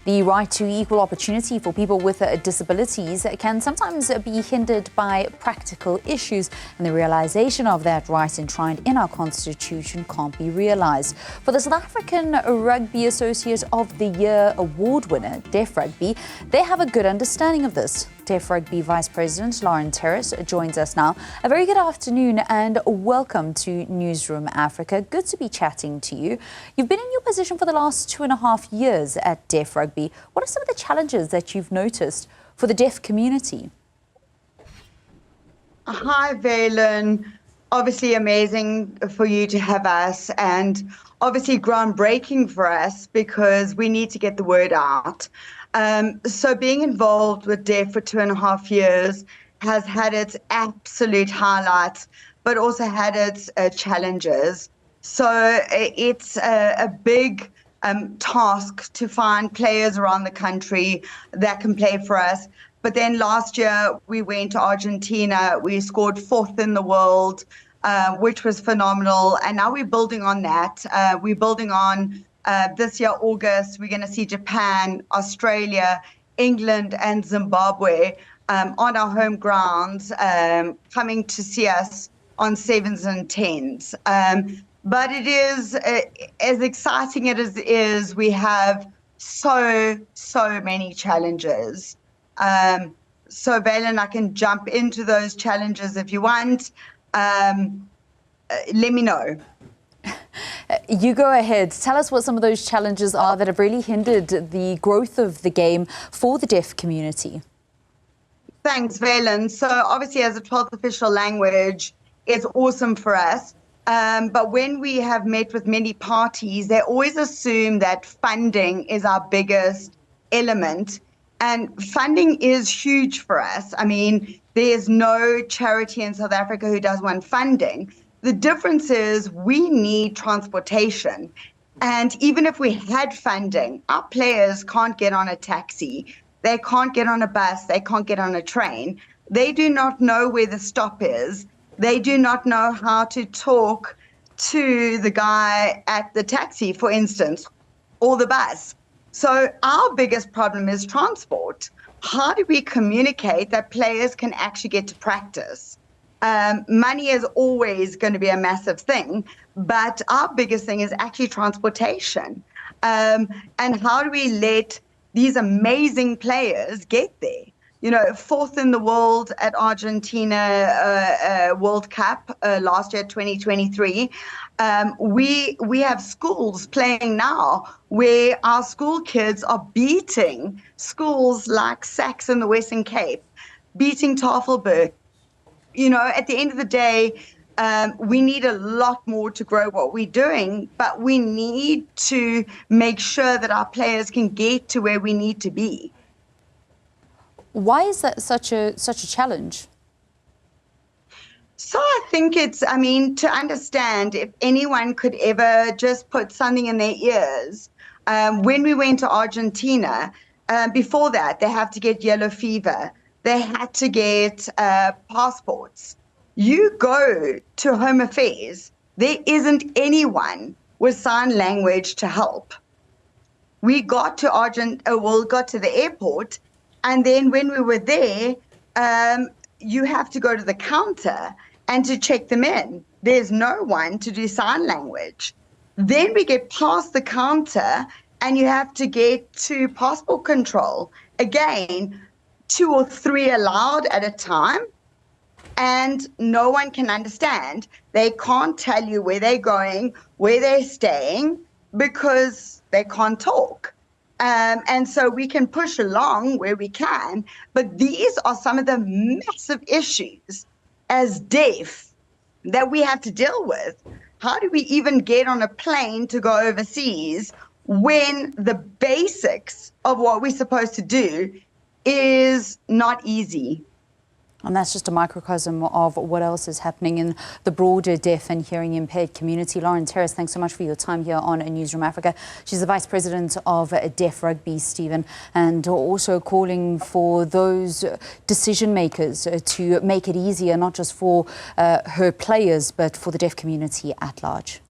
The right to equal opportunity for people with disabilities can sometimes be hindered by practical issues, and the realization of that right enshrined in our Constitution can't be realized. For the South African Rugby Associate of the Year award winner, Deaf Rugby, they have a good understanding of this. Deaf Rugby Vice President Lauren Terras joins us now. A very good afternoon and welcome to Newzroom Afrika. Good to be chatting to you. You've been in your position for the last 2.5 years at Deaf Rugby. What are some of the challenges that you've noticed for the deaf community? Hi, Valen. Obviously amazing for you to have us, and obviously groundbreaking for us because we need to get the word out. So being involved with Deaf for 2.5 years has had its absolute highlights, but also had its challenges. So it's a big task to find players around the country that can play for us. But then last year we went to Argentina, we scored 4th in the world, which was phenomenal. And now we're building on that. We're building on this year, August, we're going to see Japan, Australia, England and Zimbabwe on our home grounds, coming to see us on 7s and 10s. But it is, as exciting as it is, we have so many challenges. So Valen, I can jump into those challenges if you want. Let me know. You go ahead. Tell us what some of those challenges are that have really hindered the growth of the game for the deaf community. Thanks, Valen. So obviously as a 12th official language, it's awesome for us. But when we have met with many parties, they always assume that funding is our biggest element. And funding is huge for us. I mean, there's no charity in South Africa who doesn't want funding. The difference is we need transportation. And even if we had funding, our players can't get on a taxi. They can't get on a bus. They can't get on a train. They do not know where the stop is. They do not know how to talk to the guy at the taxi, for instance, or the bus. So our biggest problem is transport. How do we communicate that players can actually get to practice? Money is always going to be a massive thing, but our biggest thing is actually transportation. And how do we let these amazing players get there? You know, 4th in the world at Argentina World Cup last year, 2023. We have schools playing now where our school kids are beating schools like Sachs in the Western Cape, beating Tafelberg. You know, at the end of the day, we need a lot more to grow what we're doing, but we need to make sure that our players can get to where we need to be. Why is that such a challenge? So I think it's, I mean, to understand if anyone could ever just put something in their ears. When we went to Argentina, before that, they have to get yellow fever. They had to get passports. You go to Home Affairs, there isn't anyone with sign language to help. We got to got to the airport, and then when we were there, you have to go to the counter and to check them in. There's no one to do sign language. Then we get past the counter, and you have to get to passport control. Again, 2 or 3 allowed at a time, and no one can understand. They can't tell you where they're going, where they're staying, because they can't talk. And so we can push along where we can, but these are some of the massive issues as deaf that we have to deal with. How do we even get on a plane to go overseas when the basics of what we're supposed to do is not easy? And that's just a microcosm of what else is happening in the broader deaf and hearing impaired community. Lauren Terras, thanks so much for your time here on Newzroom Afrika. She's the Vice President of Deaf Rugby, Stephen, and also calling for those decision makers to make it easier, not just for her players, but for the deaf community at large.